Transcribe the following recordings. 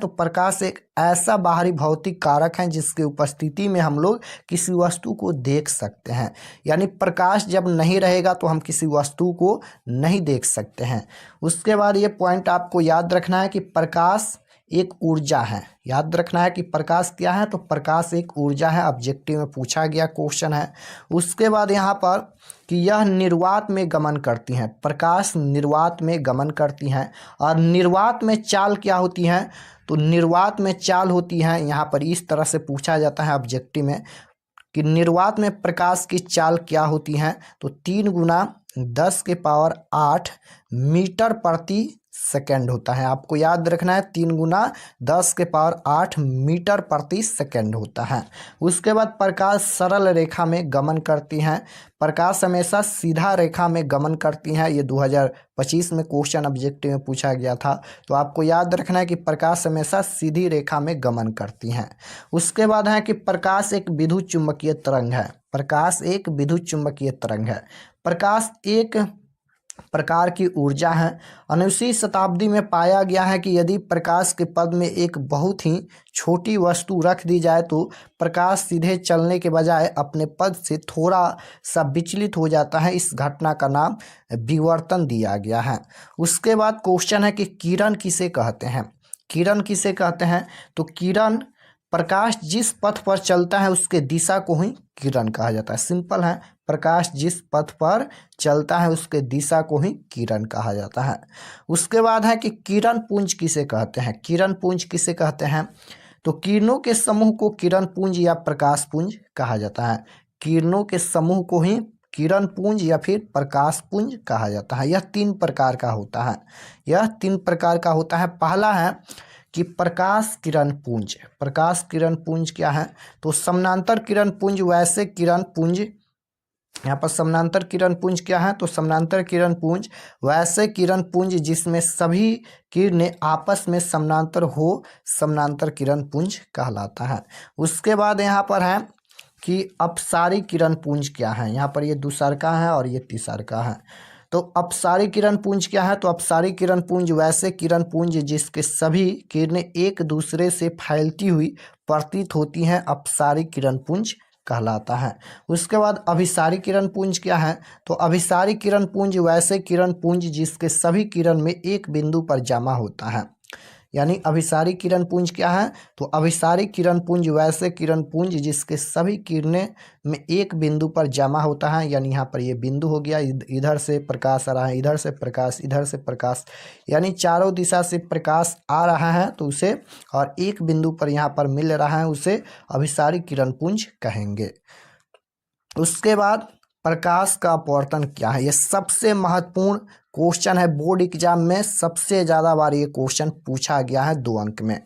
तो प्रकाश एक ऐसा बाहरी भौतिक कारक है जिसकी उपस्थिति में हम लोग किसी वस्तु को देख सकते हैं। यानी प्रकाश जब नहीं रहेगा तो हम किसी वस्तु को नहीं देख सकते हैं। उसके बाद ये पॉइंट आपको याद रखना है कि प्रकाश एक ऊर्जा है। याद रखना है कि प्रकाश क्या है, तो प्रकाश एक ऊर्जा है। ऑब्जेक्टिव में पूछा गया क्वेश्चन है। उसके बाद यहाँ पर कि यह निर्वात में गमन करती हैं। प्रकाश निर्वात में गमन करती हैं। और निर्वात में चाल क्या होती है, तो निर्वात में चाल होती है, यहाँ पर इस तरह से पूछा जाता है ऑब्जेक्टिव में कि निर्वात में प्रकाश की चाल क्या होती है, तो 3 गुना 10⁸ मीटर प्रति सेकंड होता है। आपको याद रखना है 3 गुना 10⁸ मीटर प्रति सेकंड होता है। उसके बाद प्रकाश सरल रेखा में गमन करती हैं। प्रकाश हमेशा सीधा रेखा में गमन करती हैं। ये 2025 में क्वेश्चन ऑब्जेक्टिव में पूछा गया था। तो आपको याद रखना है कि प्रकाश हमेशा सीधी रेखा में गमन करती हैं। उसके बाद है कि प्रकाश एक विद्युत चुम्बकीय तरंग है। प्रकाश एक विद्युत चुम्बकीय तरंग है। प्रकाश एक प्रकार की ऊर्जा है। 19वीं शताब्दी में पाया गया है कि यदि प्रकाश के पद में एक बहुत ही छोटी वस्तु रख दी जाए तो प्रकाश सीधे चलने के बजाय अपने पद से थोड़ा सा विचलित हो जाता है। इस घटना का नाम विवर्तन दिया गया है। उसके बाद क्वेश्चन है कि किरण किसे कहते हैं। किरण किसे कहते हैं, तो किरण प्रकाश जिस पथ पर चलता है उसके दिशा को ही किरण कहा जाता है। सिंपल है, प्रकाश जिस पथ पर चलता है उसके दिशा को ही किरण कहा जाता है। उसके बाद है कि किरण पुंज किसे कहते हैं। किरण पुंज किसे कहते हैं, तो किरणों के समूह को किरण पुंज या प्रकाश पुंज कहा जाता है। किरणों के समूह को ही किरण पुंज या फिर प्रकाश पुंज कहा जाता है। यह 3 प्रकार का होता है। यह 3 प्रकार का होता है। पहला है कि प्रकाश किरण पुंज। प्रकाश किरण पुंज क्या है, तो समानांतर किरण पुंज वैसे किरण पुंज, यहाँ पर समानांतर किरण पुंज क्या है, तो समानांतर किरण पुंज वैसे किरण पुंज जिसमें सभी किरणें आपस में समानांतर हो, समानांतर किरण पुंज कहलाता है। उसके बाद यहाँ पर है कि अपसारी किरण पुंज क्या है। यहाँ पर ये दूसरका है और ये तीसरका है। तो अपसारी किरण पुंज क्या है, तो अपसारी किरण पुंज वैसे किरण पुंज जिसके सभी किरणें एक दूसरे से फैलती हुई प्रतीत होती हैं, अपसारी किरण पुंज कहलाता है। उसके बाद अभिसारी किरण पुंज क्या है, तो अभिसारी किरण पुंज वैसे किरण पुंज जिसके सभी किरण में एक बिंदु पर जमा होता है। यानी अभिसारी किरण पुंज क्या है, तो अभिसारी किरण पुंज वैसे किरण पुंज जिसके सभी किरणें में एक बिंदु पर जमा होता है। यानी यहाँ पर ये बिंदु हो गया, इधर से प्रकाश आ रहा है, इधर से प्रकाश, इधर से प्रकाश, यानी चारों दिशा से प्रकाश आ रहा है तो उसे, और एक बिंदु पर यहाँ पर मिल रहा है, उसे अभिसारी किरण पुंज कहेंगे। उसके बाद प्रकाश का अपवर्तन क्या है। ये सबसे महत्वपूर्ण क्वेश्चन है। बोर्ड एग्जाम में सबसे ज़्यादा बार ये क्वेश्चन पूछा गया है 2 अंक में।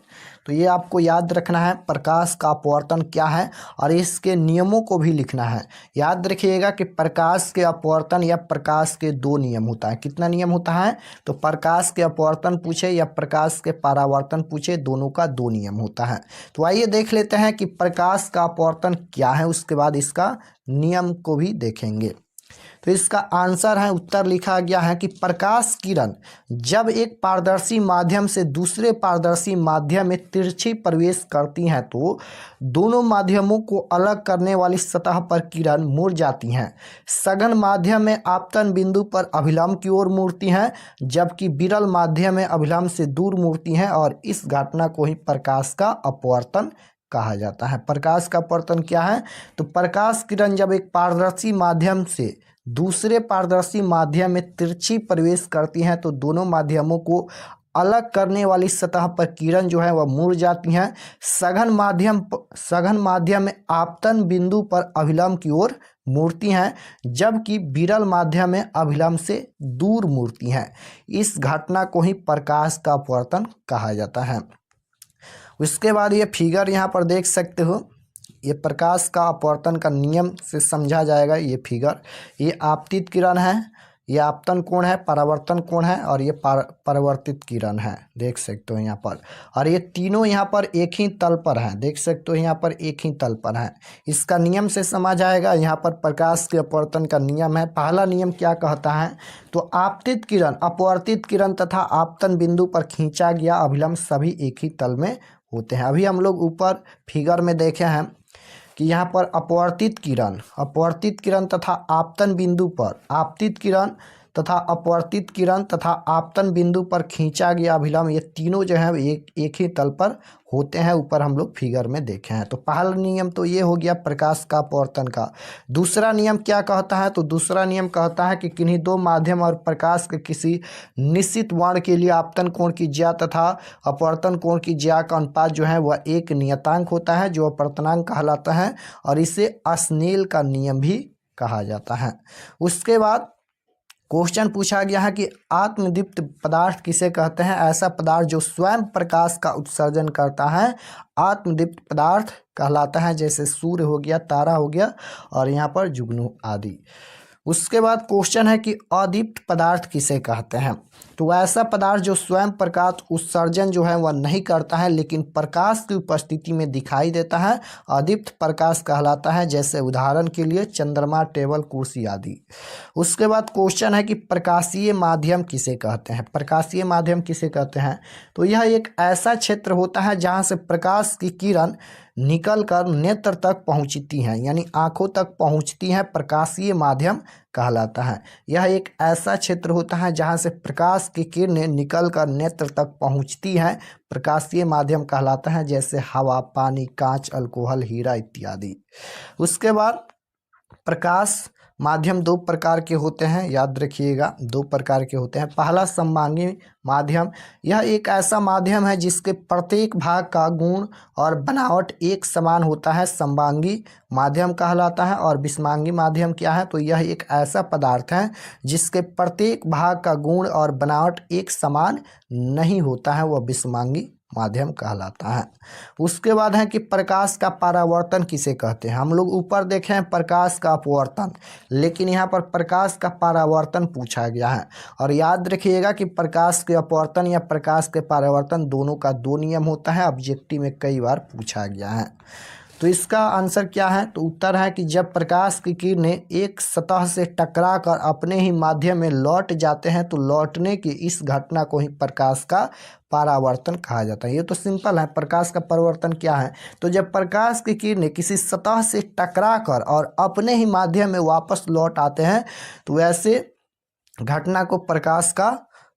तो ये आपको याद रखना है, प्रकाश का अपवर्तन क्या है और इसके नियमों को भी लिखना है। याद रखिएगा कि प्रकाश के अपवर्तन या प्रकाश के 2 नियम होता है। कितना नियम होता है, तो प्रकाश के अपवर्तन पूछे या प्रकाश के परावर्तन पूछे, दोनों का 2 नियम होता है। तो आइए देख लेते हैं कि प्रकाश का अपवर्तन क्या है, उसके बाद इसका नियम को भी देखेंगे। तो इसका आंसर है, उत्तर लिखा गया है कि प्रकाश किरण जब एक पारदर्शी माध्यम से दूसरे पारदर्शी माध्यम में तिरछी प्रवेश करती हैं तो दोनों माध्यमों को अलग करने वाली सतह पर किरण मुड़ जाती हैं। सघन माध्यम में आपतन बिंदु पर अभिलंब की ओर मुड़ती हैं, जबकि विरल माध्यम में अभिलंब से दूर मुड़ती हैं, और इस घटना को ही प्रकाश का अपवर्तन कहा जाता है। प्रकाश का अपवर्तन क्या है, तो प्रकाश किरण जब एक पारदर्शी माध्यम से दूसरे पारदर्शी माध्यम में तिरछी प्रवेश करती हैं तो दोनों माध्यमों को अलग करने वाली सतह पर किरण जो है वह मुड़ जाती हैं। सघन माध्यम में आपतन बिंदु पर अभिलंब की ओर मुड़ती हैं, जबकि विरल माध्यम में अभिलंब से दूर मुड़ती हैं। इस घटना को ही प्रकाश का अपवर्तन कहा जाता है। उसके बाद ये फिगर यहाँ पर देख सकते हो, ये प्रकाश का अपवर्तन का नियम से समझा जाएगा। ये फिगर, ये आपतित किरण है, ये आपतन कोण है, परावर्तन कोण है और ये परावर्तित किरण है, देख सकते हो यहाँ पर। और ये तीनों यहाँ पर एक ही तल पर हैं, देख सकते हो यहाँ पर एक ही तल पर हैं। इसका नियम से समझ आएगा। यहाँ पर प्रकाश के अपवर्तन का नियम है। पहला नियम क्या कहता है, तो आपतित किरण, अपवर्तित किरण तथा आपतन बिंदु पर खींचा गया अभिलंब सभी एक ही तल में होते हैं। अभी हम लोग ऊपर फिगर में देखे हैं कि यहाँ पर अपवर्तित किरण तथा आपतन बिंदु पर, आपतित किरण तथा अपवर्तित किरण तथा आपतन बिंदु पर खींचा गया अभिलंब, ये तीनों जो है एक ही तल पर होते हैं। ऊपर हम लोग फिगर में देखे हैं। तो पहला नियम तो ये हो गया प्रकाश का अपवर्तन का। दूसरा नियम क्या कहता है, तो दूसरा नियम कहता है कि किन्हीं दो माध्यम और प्रकाश के किसी निश्चित वर्ण के लिए आपतन कोण की ज्या तथा अपवर्तन कोण की ज्या का अनुपात जो है वह एक नियतांक होता है, जो अपवर्तनांक कहलाता है, और इसे स्नेल का नियम भी कहा जाता है। उसके बाद क्वेश्चन पूछा गया है कि आत्मदीप्त पदार्थ किसे कहते हैं। ऐसा पदार्थ जो स्वयं प्रकाश का उत्सर्जन करता है आत्मदीप्त पदार्थ कहलाता है, जैसे सूर्य हो गया, तारा हो गया और यहाँ पर जुगनू आदि। उसके बाद क्वेश्चन है कि अदीप्त पदार्थ किसे कहते हैं। तो ऐसा पदार्थ जो स्वयं प्रकाश उत्सर्जन जो है वह नहीं करता है लेकिन प्रकाश की उपस्थिति में दिखाई देता है, अदीप्त प्रकाश कहलाता है, जैसे उदाहरण के लिए चंद्रमा, टेबल, कुर्सी आदि। उसके बाद क्वेश्चन है कि प्रकाशीय माध्यम किसे कहते हैं। प्रकाशीय माध्यम किसे कहते हैं, तो यह एक ऐसा क्षेत्र होता है जहाँ से प्रकाश की किरण निकल कर नेत्र तक पहुँचती हैं, यानी आँखों तक पहुँचती हैं, प्रकाशीय माध्यम कहलाता है। यह एक ऐसा क्षेत्र होता है जहाँ से प्रकाश की किरणें निकल कर नेत्र तक पहुँचती हैं, प्रकाशीय माध्यम कहलाता है, जैसे हवा, पानी, कांच, अल्कोहल, हीरा इत्यादि। उसके बाद प्रकाश माध्यम दो प्रकार के होते हैं, याद रखिएगा, दो प्रकार के होते हैं। पहला समभांगी माध्यम, यह एक ऐसा माध्यम है जिसके प्रत्येक भाग का गुण और बनावट एक समान होता है, समभांगी माध्यम कहलाता है। और विषमांगी माध्यम क्या है, तो यह एक ऐसा पदार्थ है जिसके प्रत्येक भाग का गुण और बनावट एक समान नहीं होता है, वह विषमांगी माध्यम कहलाता है। उसके बाद है कि प्रकाश का परावर्तन किसे कहते हैं। हम लोग ऊपर देखे हैं प्रकाश का अपवर्तन, लेकिन यहाँ पर प्रकाश का परावर्तन पूछा गया है। और याद रखिएगा कि प्रकाश के अपवर्तन या प्रकाश के परावर्तन दोनों का दो नियम होता है, ऑब्जेक्टिव में कई बार पूछा गया है। तो इसका आंसर क्या है, तो उत्तर है कि जब प्रकाश की किरणें एक सतह से टकराकर अपने ही माध्यम में लौट जाते हैं तो लौटने की इस घटना को ही प्रकाश का परावर्तन कहा जाता है। ये तो सिंपल है। प्रकाश का परावर्तन क्या है, तो जब प्रकाश की किरणें किसी सतह से टकराकर और अपने ही माध्यम में वापस लौट आते हैं तो ऐसे घटना को प्रकाश का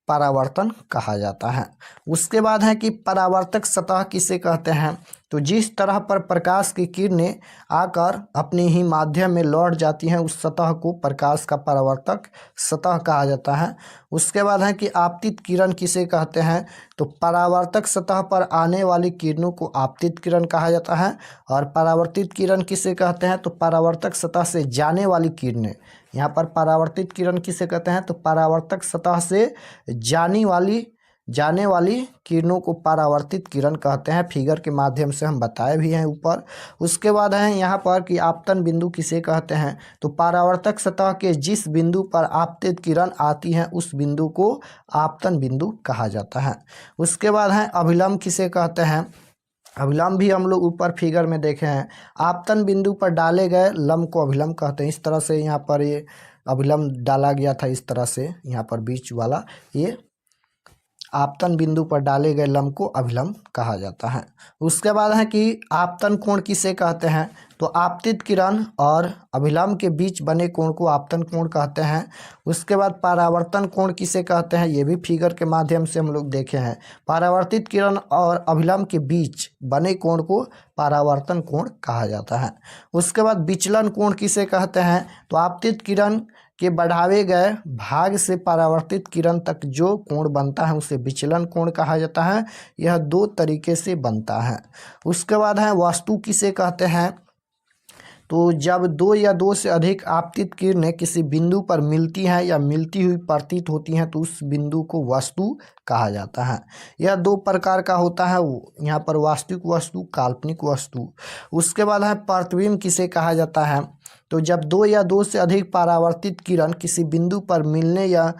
परावर्तन कहा जाता है। उसके बाद है कि परावर्तक सतह किसे कहते हैं, तो जिस तरह पर प्रकाश की किरणें आकर अपने ही माध्यम में लौट जाती हैं उस सतह को प्रकाश का परावर्तक सतह कहा जाता है। उसके बाद है कि आपतित किरण किसे कहते हैं, तो परावर्तक सतह पर आने वाली किरणों को आपतित किरण कहा जाता है। और परावर्तित किरण किसे कहते हैं, तो परावर्तक सतह से जाने वाली किरणें, यहाँ पर परावर्तित किरण किसे कहते हैं, तो परावर्तक सतह से जाने वाली किरणों को परावर्तित किरण कहते हैं। फिगर के माध्यम से हम बताए भी हैं ऊपर। उसके बाद है यहाँ पर कि आपतन बिंदु किसे कहते हैं, तो परावर्तक सतह के जिस बिंदु पर आपतित किरण आती है उस बिंदु को आपतन बिंदु कहा जाता है। उसके बाद है अभिलंब किसे कहते हैं। अभिलंब भी हम लोग ऊपर फिगर में देखे हैं। आपतन बिंदु पर डाले गए लंब को अभिलंब कहते हैं। इस तरह से यहाँ पर ये अभिलंब डाला गया था, इस तरह से यहाँ पर बीच वाला, ये आपतन बिंदु पर डाले गए लंब को अभिलंब कहा जाता है। उसके बाद है कि आपतन कोण किसे कहते हैं, तो आपतित किरण और अभिलंब के बीच बने कोण को आपतन कोण कहते हैं। उसके बाद परावर्तन कोण किसे कहते हैं, ये भी फिगर के माध्यम से हम लोग देखे हैं। परावर्तित किरण और अभिलंब के बीच बने कोण को परावर्तन कोण कहा जाता है। उसके बाद विचलन कोण किसे कहते हैं, तो आपतित किरण के बढ़ावे गए भाग से परावर्तित किरण तक जो कोण बनता है उसे विचलन कोण कहा जाता है। यह दो तरीके से बनता है। उसके बाद है वस्तु किसे कहते हैं, तो जब दो या दो से अधिक आपतित किरणें किसी बिंदु पर मिलती हैं या मिलती हुई प्रतीत होती हैं तो उस बिंदु को वस्तु कहा जाता है। यह दो प्रकार का होता है, यहाँ पर वास्तविक वस्तु, काल्पनिक वस्तु। उसके बाद है प्रतिबिंब किसे कहा जाता है, तो जब दो या दो से अधिक परावर्तित किरण किसी बिंदु पर मिलने या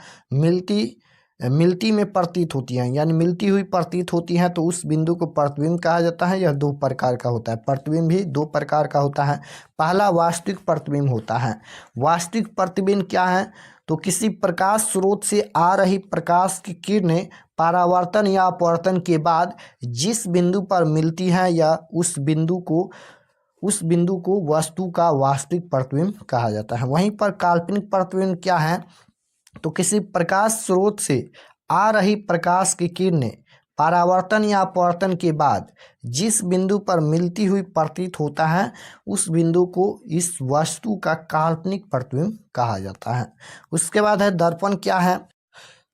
मिलती में प्रतीत होती हैं, यानी मिलती हुई प्रतीत होती हैं, तो उस बिंदु को प्रतिबिंब कहा जाता है। यह दो प्रकार का होता है। प्रतिबिंब भी दो प्रकार का होता है। पहला वास्तविक प्रतिबिंब होता है। वास्तविक प्रतिबिंब क्या है? तो किसी प्रकाश स्रोत से आ रही प्रकाश की किरणें परावर्तन या अपवर्तन के बाद जिस बिंदु पर मिलती हैं या उस बिंदु को वस्तु का वास्तविक प्रतिबिंब कहा जाता है। वहीं पर काल्पनिक प्रतिबिंब क्या है? तो किसी प्रकाश स्रोत से आ रही प्रकाश की किरणें परावर्तन या अपवर्तन के बाद जिस बिंदु पर मिलती हुई प्रतीत होता है, उस बिंदु को इस वस्तु का काल्पनिक प्रतिबिंब कहा जाता है। उसके बाद है दर्पण क्या है?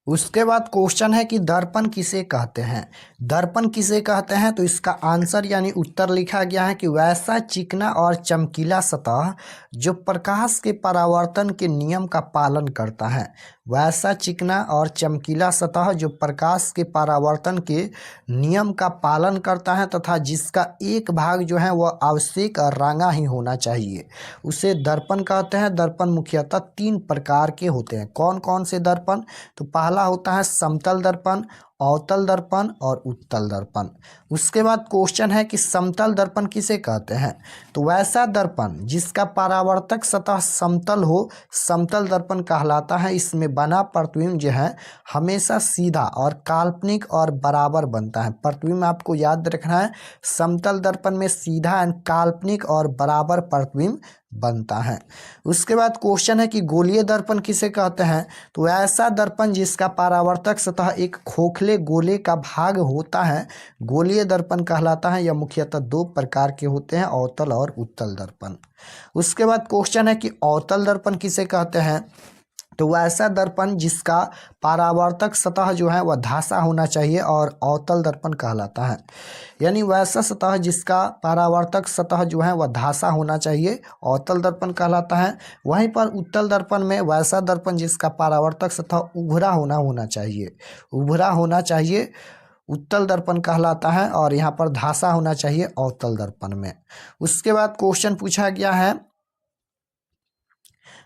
उसके बाद क्वेश्चन है कि दर्पण किसे कहते हैं। दर्पण किसे कहते हैं? तो इसका आंसर यानी उत्तर लिखा गया है कि वैसा चिकना और चमकीला सतह जो प्रकाश के परावर्तन के नियम का पालन करता है। वैसा चिकना और चमकीला सतह जो प्रकाश के परावर्तन के नियम का पालन करता है तथा जिसका एक भाग जो है वह आवश्यक और रांगा ही होना चाहिए, उसे दर्पण कहते हैं। दर्पण मुख्यतः तीन प्रकार के होते हैं। कौन कौन से दर्पण? तो पहला होता है समतल दर्पण, अवतल दर्पण और उत्तल दर्पण। उसके बाद क्वेश्चन है कि समतल दर्पण किसे कहते हैं? तो वैसा दर्पण जिसका परावर्तक सतह समतल हो, समतल दर्पण कहलाता है। इसमें बना प्रतिबिंब जो है हमेशा सीधा और काल्पनिक और बराबर बनता है। प्रतिबिंब आपको याद रखना है, समतल दर्पण में सीधा एंड काल्पनिक और बराबर प्रतिबिंब बनता है। उसके बाद क्वेश्चन है कि गोलीय दर्पण किसे कहते हैं? तो ऐसा दर्पण जिसका परावर्तक सतह एक खोखले गोले का भाग होता है, गोलीय दर्पण कहलाता है। यह मुख्यतः दो प्रकार के होते हैं, अवतल और उत्तल दर्पण। उसके बाद क्वेश्चन है कि अवतल दर्पण किसे कहते हैं? तो वैसा दर्पण जिसका परावर्तक सतह जो है वह धासा होना चाहिए और अवतल दर्पण कहलाता है। यानी वैसा सतह जिसका परावर्तक सतह जो है वह धासा होना चाहिए, अवतल दर्पण कहलाता है। वहीं पर उत्तल दर्पण में वैसा दर्पण जिसका परावर्तक सतह उभरा होना चाहिए, उत्तल दर्पण कहलाता है। और यहाँ पर धासा होना चाहिए अवतल दर्पण में। उसके बाद क्वेश्चन पूछा गया है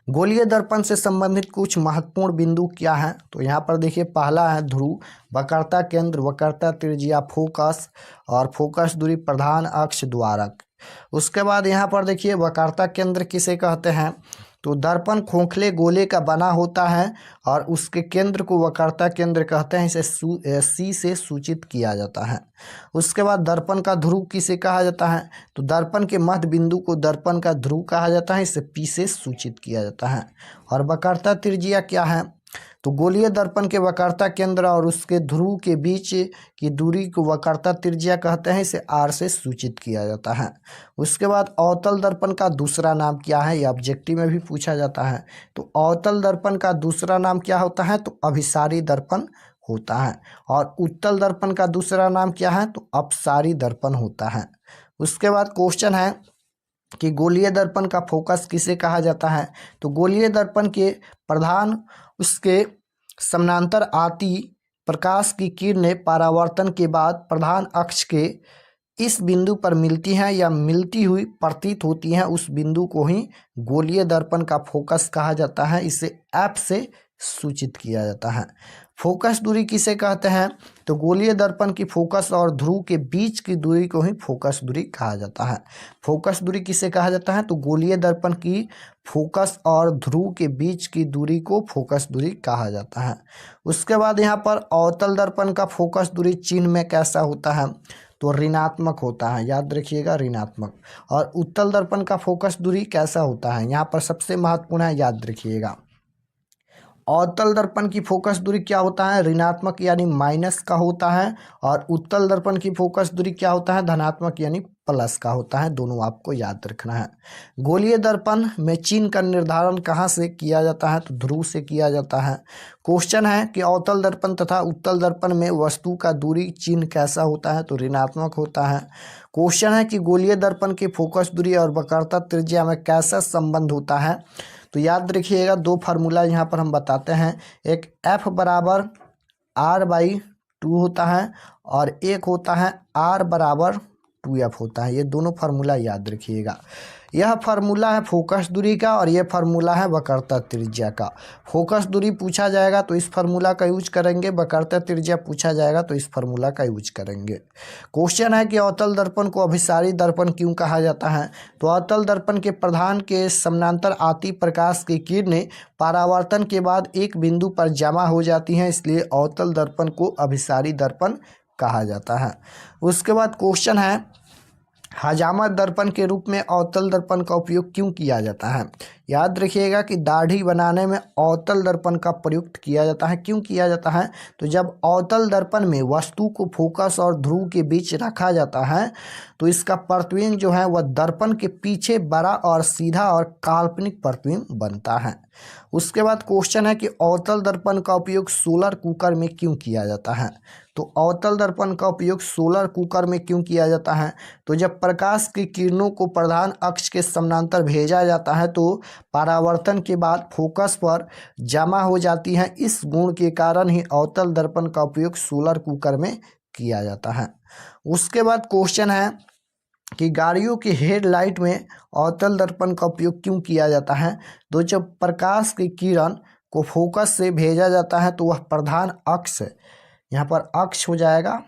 गोलीय दर्पण से संबंधित कुछ महत्वपूर्ण बिंदु क्या हैं? तो यहाँ पर देखिए, पहला है ध्रुव, वक्रता केंद्र, वक्रता त्रिज्या, फोकस और फोकस दूरी, प्रधान अक्ष, द्वारक। उसके बाद यहाँ पर देखिए वक्रता केंद्र किसे कहते हैं? तो दर्पण खोखले गोले का बना होता है और उसके केंद्र को वक्रता केंद्र कहते हैं। इसे सी से सूचित किया जाता है। उसके बाद दर्पण का ध्रुव किसे कहा जाता है? तो दर्पण के मध्य बिंदु को दर्पण का ध्रुव कहा जाता है। इसे पी से सूचित किया जाता है। और वक्रता त्रिज्या क्या है? तो गोलीय दर्पण के वक्रता केंद्र और उसके ध्रुव के बीच की दूरी को वक्रता त्रिज्या कहते हैं। इसे आर से सूचित किया जाता है। उसके बाद अवतल दर्पण का दूसरा नाम क्या है? यह ऑब्जेक्टिव में भी पूछा जाता है। तो अवतल दर्पण का दूसरा नाम क्या होता है? तो अभिसारी दर्पण होता है। और उत्तल दर्पण का दूसरा नाम क्या है? तो अपसारी दर्पण होता है। उसके बाद क्वेश्चन है कि गोलीय दर्पण का फोकस किसे कहा जाता है? तो गोलीय दर्पण के प्रधान उसके समानांतर आती प्रकाश की किरणें परावर्तन के बाद प्रधान अक्ष के इस बिंदु पर मिलती हैं या मिलती हुई प्रतीत होती हैं, उस बिंदु को ही गोलीय दर्पण का फोकस कहा जाता है। इसे एफ से सूचित किया जाता है। फोकस दूरी किसे कहते हैं? तो गोलीय दर्पण की फोकस और ध्रुव के बीच की दूरी को ही फोकस दूरी कहा जाता है। फोकस दूरी किसे कहा जाता है? तो गोलीय दर्पण की फोकस और ध्रुव के बीच की दूरी को फोकस दूरी कहा जाता है। उसके बाद यहाँ पर अवतल दर्पण का फोकस दूरी चिन्ह में कैसा होता है? तो ऋणात्मक होता है, याद रखिएगा, ऋणात्मक। और उत्तल दर्पण का फोकस दूरी कैसा होता है? यहाँ पर सबसे महत्वपूर्ण है, याद रखिएगा। अवतल दर्पण की फोकस दूरी क्या होता है? ऋणात्मक यानी माइनस का होता है। और उत्तल दर्पण की फोकस दूरी क्या होता है? धनात्मक यानी प्लस का होता है। दोनों आपको याद रखना है। गोलीय दर्पण में चिन्ह का निर्धारण कहाँ से किया जाता है? तो ध्रुव से किया जाता है। क्वेश्चन है कि अवतल दर्पण तथा उत्तल दर्पण में वस्तु का दूरी चिन्ह कैसा होता है? तो ऋणात्मक होता है। क्वेश्चन है कि गोलीय दर्पण की फोकस दूरी और वक्रता त्रिज्या में कैसा संबंध होता है? तो याद रखिएगा, दो फार्मूला यहाँ पर हम बताते हैं। एक F बराबर R/2 होता है और एक होता है R बराबर 2F होता है। ये दोनों फार्मूला याद रखिएगा। यह फार्मूला है फोकस दूरी का और यह फार्मूला है वक्रता त्रिज्या का। फोकस दूरी पूछा जाएगा तो इस फार्मूला का यूज करेंगे, वक्रता त्रिज्या पूछा जाएगा तो इस फार्मूला का यूज करेंगे। क्वेश्चन है कि अवतल दर्पण को अभिसारी दर्पण क्यों कहा जाता है? तो अवतल दर्पण के प्रधान के समानांतर आती प्रकाश की किरणें परावर्तन के बाद एक बिंदु पर जमा हो जाती हैं, इसलिए अवतल दर्पण को अभिसारी दर्पण कहा जाता है। उसके बाद क्वेश्चन है हजामत दर्पण के रूप में अवतल दर्पण का उपयोग क्यों किया जाता है? याद रखिएगा कि दाढ़ी बनाने में अवतल दर्पण का प्रयुक्त किया जाता है। क्यों किया जाता है? तो जब अवतल दर्पण में वस्तु को फोकस और ध्रुव के बीच रखा जाता है तो इसका प्रतिबिंब जो है वह दर्पण के पीछे बड़ा और सीधा और काल्पनिक प्रतिबिंब बनता है। उसके बाद क्वेश्चन है कि अवतल दर्पण का उपयोग सोलर कुकर में क्यों किया जाता है? तो अवतल दर्पण का उपयोग सोलर कुकर में क्यों किया जाता है? तो जब प्रकाश की किरणों को प्रधान अक्ष के समानांतर भेजा जाता है तो परावर्तन के बाद फोकस पर जमा हो जाती है। इस गुण के कारण ही अवतल दर्पण का उपयोग सोलर कुकर में किया जाता है। उसके बाद क्वेश्चन है कि गाड़ियों की हेडलाइट में अवतल दर्पण का उपयोग क्यों किया जाता है? तो जब प्रकाश की किरण को फोकस से भेजा जाता है तो वह प्रधान अक्ष, यहाँ पर अक्ष हो जाएगा,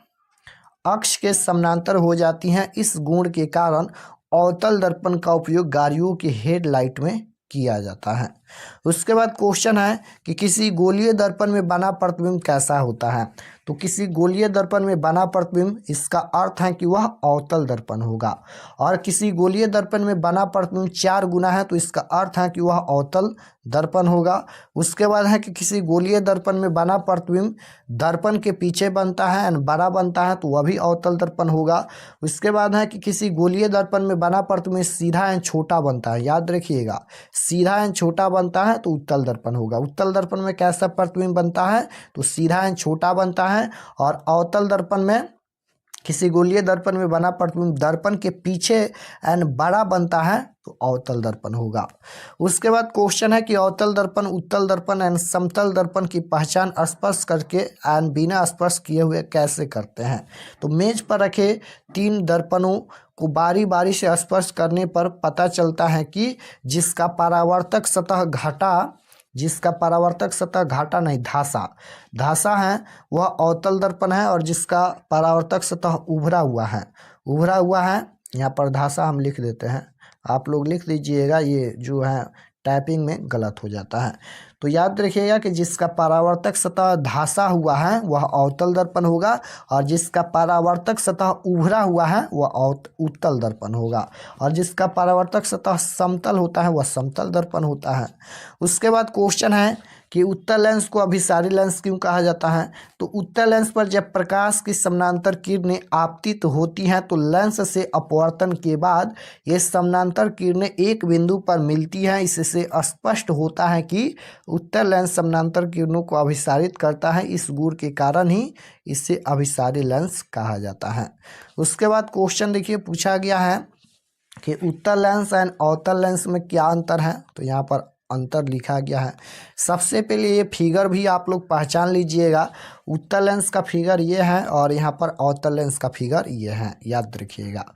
अक्ष के समानांतर हो जाती हैं। इस गुण के कारण अवतल दर्पण का उपयोग गाड़ियों की हेडलाइट में किया जाता है। उसके बाद क्वेश्चन है कि किसी गोलीय दर्पण में बना प्रतिबिंब कैसा होता है? तो किसी गोलीय दर्पण में बना प्रतिबिंब, इसका अर्थ है कि वह अवतल दर्पण होगा। और किसी गोलीय दर्पण में बना प्रतिबिंब 4 गुना है तो इसका अर्थ है कि वह अवतल दर्पण होगा। उसके बाद है कि किसी गोलीय दर्पण में बना प्रतिबिंब दर्पण के पीछे बनता है एंड बड़ा बनता है तो वह भी अवतल दर्पण होगा। उसके बाद है कि किसी गोलीय दर्पण में बना प्रतिबिंब सीधा एंड छोटा बनता है। याद रखिएगा, सीधा एंड छोटा बनता है तो उत्तल दर्पण होगा। उत्तल दर्पण में कैसा प्रतिबिंब बनता है? तो सीधा एंड छोटा बनता है। और अवतल दर्पण में, किसी गोलीय दर्पण में बना प्रतिबिंब दर्पण के पीछे एंड बड़ा बनता है तो अवतल दर्पण होगा। उसके बाद क्वेश्चन है कि अवतल दर्पण, उत्तल दर्पण एंड समतल दर्पण की पहचान स्पर्श करके एंड बिना स्पर्श किए हुए कैसे करते हैं? तो मेज पर रखे 3 दर्पणों को बारी बारी से स्पर्श करने पर पता चलता है कि जिसका परावर्तक सतह घाटा नहीं, धासा है वह अवतल दर्पण है। और जिसका परावर्तक सतह उभरा हुआ है, यहाँ पर धासा हम लिख देते हैं, आप लोग लिख लीजिएगा, ये जो है टाइपिंग में गलत हो जाता है। तो याद रखिएगा कि जिसका परावर्तक सतह धासा हुआ है वह अवतल दर्पण होगा और जिसका परावर्तक सतह उभरा हुआ है वह उत्तल दर्पण होगा और जिसका परावर्तक सतह समतल होता है वह समतल दर्पण होता है। उसके बाद क्वेश्चन है कि उत्तल लेंस को अभिसारी लेंस क्यों कहा जाता है? तो उत्तल लेंस पर जब प्रकाश की समानांतर किरणें आपतित होती हैं तो लेंस से अपवर्तन के बाद ये समानांतर किरणें एक बिंदु पर मिलती हैं। इससे स्पष्ट होता है कि उत्तल लेंस समानांतर किरणों को अभिसारित करता है। इस गुण के कारण ही इसे अभिसारी लेंस कहा जाता है। उसके बाद क्वेश्चन देखिए पूछा गया है कि उत्तल लेंस एंड अवतल लेंस में क्या अंतर है? तो यहाँ पर अंतर लिखा गया है। सबसे पहले ये फिगर भी आप लोग पहचान लीजिएगा, उत्तल लेंस का फिगर ये है और यहाँ पर अवतल लेंस का फिगर ये है, याद रखिएगा।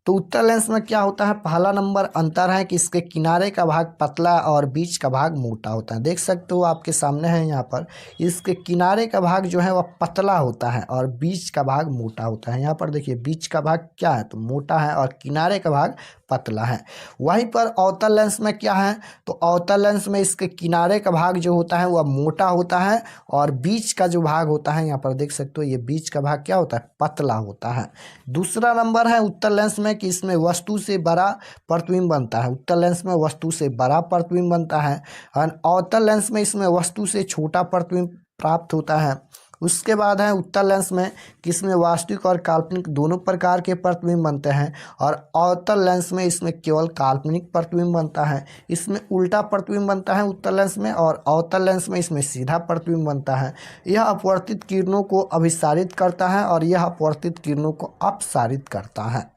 तो उत्तल लेंस में क्या होता है? पहला नंबर अंतर है कि इसके किनारे का भाग पतला और बीच का भाग मोटा होता है। देख सकते हो आपके सामने है, यहाँ पर इसके किनारे का भाग जो है वह पतला होता है और बीच का भाग मोटा होता है। यहाँ पर देखिए बीच का भाग क्या है? तो मोटा है और किनारे का भाग पतला है। वहीं पर अवतल लेंस में क्या है? तो अवतल लेंस में इसके किनारे का भाग जो होता है वह मोटा होता है और बीच का जो भाग होता है, यहाँ पर देख सकते हो ये बीच का भाग क्या होता है? पतला होता है। दूसरा नंबर है उत्तल लेंस में कि इसमें वस्तु से बड़ा प्रतिबिंब बनता है। उत्तल लेंस में वस्तु से बड़ा प्रतिबिंब बनता है और अवतल लेंस में इसमें वस्तु से छोटा प्रतिबिंब प्राप्त होता है। उसके बाद है उत्तल लेंस में कि इसमें वास्तविक और काल्पनिक दोनों प्रकार के प्रतिबिंब बनते हैं और अवतल लेंस में इसमें केवल काल्पनिक प्रतिबिंब बनता है। इसमें उल्टा प्रतिबिंब बनता है उत्तल लेंस में और अवतल लेंस में इसमें सीधा प्रतिबिंब बनता है। यह अपवर्तित किरणों को अभिसारित करता है और यह अपवर्तित किरणों को अपसारित करता है।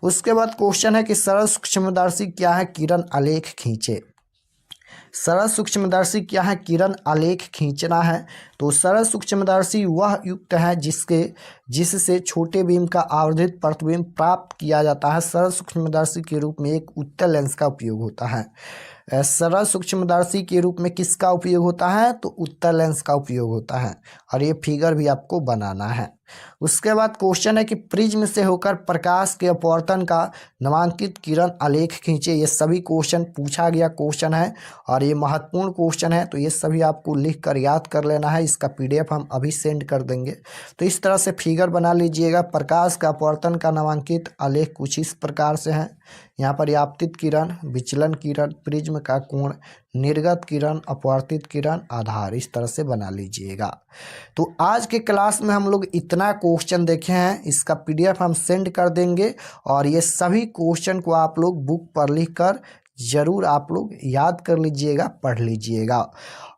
उसके बाद क्वेश्चन है कि सरल सूक्ष्मदर्शी क्या है? किरण आलेख खींचे। सरल सूक्ष्मदर्शी क्या है? किरण आलेख खींचना है। तो सरल सूक्ष्मदर्शी वह युक्त है जिससे छोटे बीम का आवर्धित प्रतिबिंब प्राप्त किया जाता है। सरल सूक्ष्मदर्शी के रूप में एक उत्तल लेंस का उपयोग होता है। सरल सूक्ष्मदर्शी के रूप में किसका उपयोग होता है? तो उत्तल लेंस का उपयोग होता है। और ये फिगर भी आपको बनाना है। उसके बाद क्वेश्चन है कि प्रिज्म से होकर प्रकाश के अपवर्तन का नामांकित किरण आलेख खींचे। ये सभी क्वेश्चन पूछा गया क्वेश्चन है और ये महत्वपूर्ण क्वेश्चन है, तो ये सभी आपको लिख कर याद कर लेना है। इसका PDF हम अभी सेंड कर देंगे। तो इस तरह से फिगर बना लीजिएगा। प्रकाश का अपवर्तन का नामांकित आलेख कुछ इस प्रकार से है। यहाँ पर आपतित किरण, विचलन किरण, प्रिज्म का कोण, निर्गत किरण, अपवर्तित किरण, आधार, इस तरह से बना लीजिएगा। तो आज के क्लास में हम लोग इतना क्वेश्चन देखे हैं। इसका PDF हम सेंड कर देंगे और ये सभी क्वेश्चन को आप लोग बुक पर लिख कर ज़रूर आप लोग याद कर लीजिएगा, पढ़ लीजिएगा।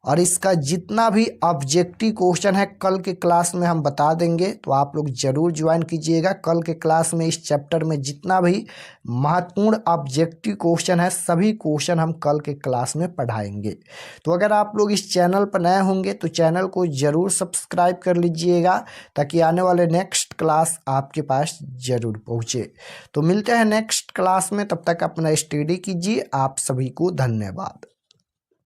और इसका जितना भी ऑब्जेक्टिव क्वेश्चन है कल के क्लास में हम बता देंगे, तो आप लोग ज़रूर ज्वाइन कीजिएगा। कल के क्लास में इस चैप्टर में जितना भी महत्वपूर्ण ऑब्जेक्टिव क्वेश्चन है सभी क्वेश्चन हम कल के क्लास में पढ़ाएंगे। तो अगर आप लोग इस चैनल पर नए होंगे तो चैनल को ज़रूर सब्सक्राइब कर लीजिएगा ताकि आने वाले नेक्स्ट क्लास आपके पास ज़रूर पहुँचे। तो मिलते हैं नेक्स्ट क्लास में, तब तक अपना स्टडी कीजिए। आप सभी को धन्यवाद।